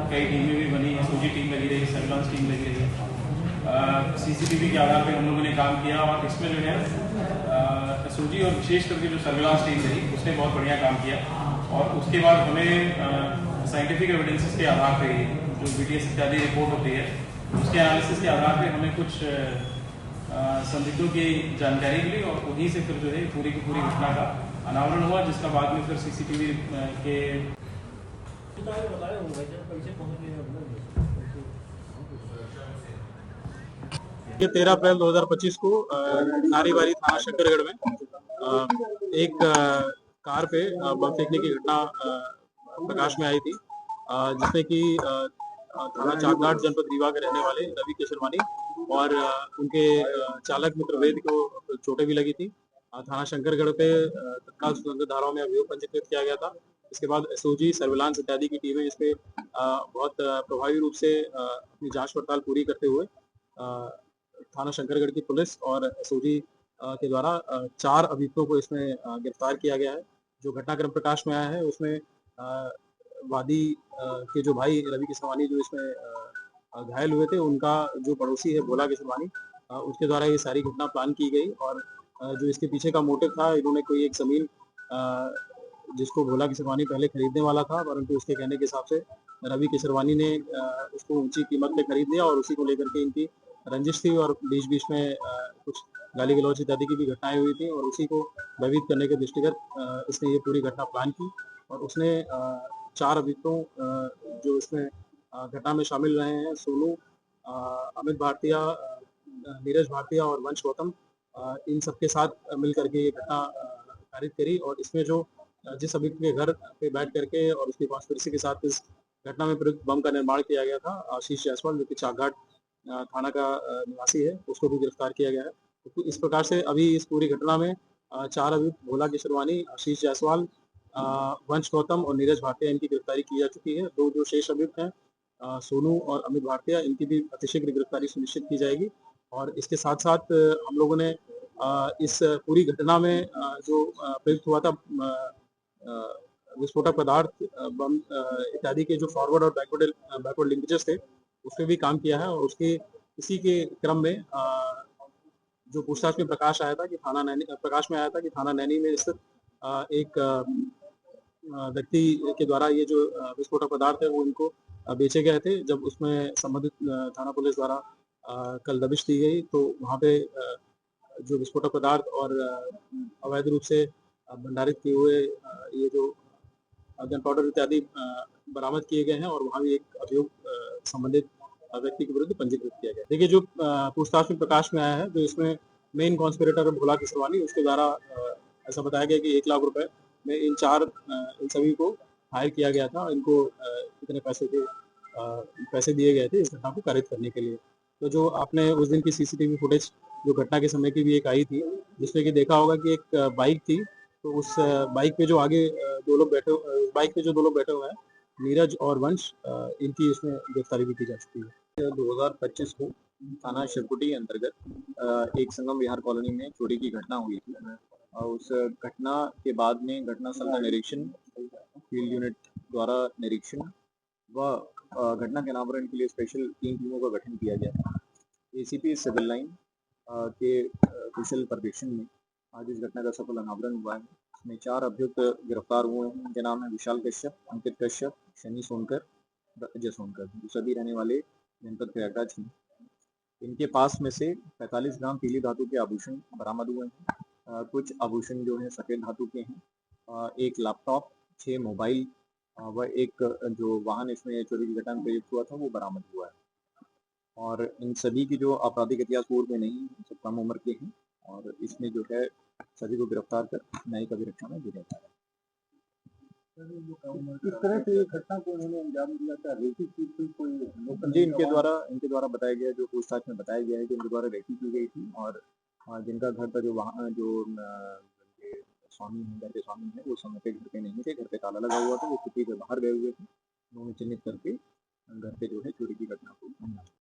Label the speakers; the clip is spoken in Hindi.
Speaker 1: कई टीमें भी बनी, एसओजी टीम लगी रही, सर्विलांस टीम लगी रही। सीसीटीवी के आधार पर हम लोगों ने काम किया और इसमें जो है एसओजी और विशेष करके जो सर्विलांस टीम रही उसने बहुत बढ़िया काम किया। और उसके बाद हमें साइंटिफिक एविडेंसेस के आधार पर जो बीटीएस इत्यादि रिपोर्ट होती है उसके एनालिसिस के आधार पर हमें कुछ संदिग्धों की जानकारी मिली और उन्हीं से फिर जो है पूरी की पूरी घटना का अनावरण हुआ, जिसका बाद में फिर सीसीटीवी के
Speaker 2: ये 13 अप्रैल 2025 को नारीबारी थाना शंकरगढ़ में एक कार पे बम फेंकने की घटना प्रकाश में आई थी, जिसमें कि थाना चाकघाट जनपद रीवा के रहने वाले रवि केशरवानी और उनके चालक मित्र वेद को चोटें भी लगी थी। थाना शंकरगढ़ पे तत्काल सुसंगत धाराओं में अभियोग पंजीकृत किया गया था। इसके बाद एसओजी सर्विलांस इत्यादि की टीमें इस पे बहुत प्रभावी रूप से अपनी जांच पड़ताल पूरी करते हुए थाना शंकरगढ़ की पुलिस और एसओजी के द्वारा 4 अभियुक्तों को इसमें गिरफ्तार किया गया है। जो घटनाक्रम प्रकाश में आया है उसमें वादी के जो भाई रवि केशरवानी जो इसमें घायल हुए थे, उनका जो पड़ोसी है भोला केशरवानी, उसके द्वारा ये सारी घटना प्लान की गई। और जो इसके पीछे का मोटिव था, इन्होंने कोई एक जमीन जिसको भोला केशरवानी पहले खरीदने वाला था, परंतु उसके कहने के हिसाब से रवि केशरवानी ने उसको ऊंची कीमत पे खरीद लिया और उसी को लेकर के इनकी रंजिश थी और बीच बीच में कुछ गाली गलौज इत्यादि की भी घटनाएं हुई थी और उसी को भयभीत करने के दृष्टिगत इसने ये पूरी घटना प्लान की। और उसने 4 अभियुक्तों जो इसमें घटना में शामिल रहे हैं, सोनू, अमित भाटिया, नीरज भाटिया और वंश गौतम, इन सबके साथ मिल करके ये घटना कारित करी। और इसमें जो जिस अभियुक्त के घर पे बैठ करके और उसकी कॉन्स्पिरेसी के साथ इस घटना में प्रयुक्त बम का निर्माण किया गया था, आशीष जायसवाल, जो कि चाकघाट थाना का निवासी है, उसको भी गिरफ्तार किया गया है। तो इस प्रकार से अभी इस पूरी घटना में 4 अभियुक्त भोला केशरवानी, आशीष जायसवाल, वंश गौतम और नीरज भाटिया, इनकी गिरफ्तारी की जा चुकी है। 2 जो शेष अभियुक्त हैं, सोनू और अमित भाटिया, इनकी भी अतिशीघ्र गिरफ्तारी सुनिश्चित की जाएगी। और इसके साथ साथ हम लोगों ने इस पूरी घटना में जो प्रयुक्त हुआ था विस्फोटक पदार्थ, बम इत्यादि के जो फॉरवर्ड और बैकवर्ड लिंकेजेस थे, उस पर भी काम किया है। और उसके इसी के क्रम में जो पूछताछ में प्रकाश में आया था कि थाना नैनी में स्थित एक व्यक्ति के द्वारा ये जो विस्फोटक पदार्थ है वो इनको बेचे गए थे। जब उसमें संबंधित थाना पुलिस द्वारा कल दबिश दी गई, तो वहाँ पे जो विस्फोटक पदार्थ और अवैध रूप से भंडारित किए हुए ये जो गन पाउडर इत्यादि बरामद किए गए हैं और वहाँ भी एक अभियोग संबंधित व्यक्ति के विरुद्ध पंजीकृत किया गया। देखिए, जो पूछताछ में प्रकाश में आया है, जो इसमें मेन कॉन्स्पिरेटर भोला केशरवानी, उसके द्वारा ऐसा बताया गया कि 1 लाख रुपए में इन सभी को हायर किया गया था। इनको इतने पैसे दिए गए थे इस घटना को कारित करने के लिए। तो जो आपने उस दिन की सीसीटीवी फुटेज जो घटना के समय की भी एक आई थी, जिसमें कि देखा होगा कि एक बाइक थी, तो उस बाइक पे जो आगे 2 लोग बैठे बाइक पे जो 2 लोग बैठे हुए हैं, नीरज और वंश, इनकी इसमें गिरफ्तारी भी की जा चुकी है। 2025 को थाना शिवकुटी अंतर्गत एक संगम विहार कॉलोनी में चोरी की घटना हुई थी। और उस घटना के बाद में घटनास्थल का निरीक्षण फील्ड यूनिट द्वारा निरीक्षण व घटना के अनावरण के लिए स्पेशल 3 टीमों का गठन किया गया था। एसीपी सिविल लाइन के कुशल पर्यवेक्षण में आज इस घटना का सफल अनावरण हुआ है। इसमें 4 अभियुक्त गिरफ्तार हुए हैं। इनके नाम है विशाल कश्यप, अंकित कश्यप, शनि सोनकर, अजय सोनकर, जो सभी रहने वाले जनपद प्रयागराज हैं। इनके पास में से 45 ग्राम पीली धातु के आभूषण बरामद हुए हैं। कुछ आभूषण जो हैं सफेद धातु के हैं। एक लैपटॉप, 6 मोबाइल व एक जो वाहन इसमें चोरी की घटना में प्रयुक्त हुआ था वो बरामद हुआ है। और इन सभी की जो आपराधिक इतिहास पूर्व में नहीं, सब कम उम्र के हैं और इसमें जो है सभी को गिरफ्तार कर न्यायिक अभिरक्षा में दिया जा रहा है। किस तरह से घटना को उन्होंने अंजाम दिया था? रेकी की कोई जी, इनके द्वारा बताया गया, जो पूछताछ में बताया गया है कि इनके द्वारा रेकी की गई थी और जिनका घर का जो वहाँ जो स्वामी है, घर के स्वामी है, वो समय पे घर पे नहीं थे, घर पे ताला लगा हुआ था, वो छुट्टी पे बाहर गए हुए थे। उन्होंने चिन्हित करके घर पे जो है चोरी की घटना को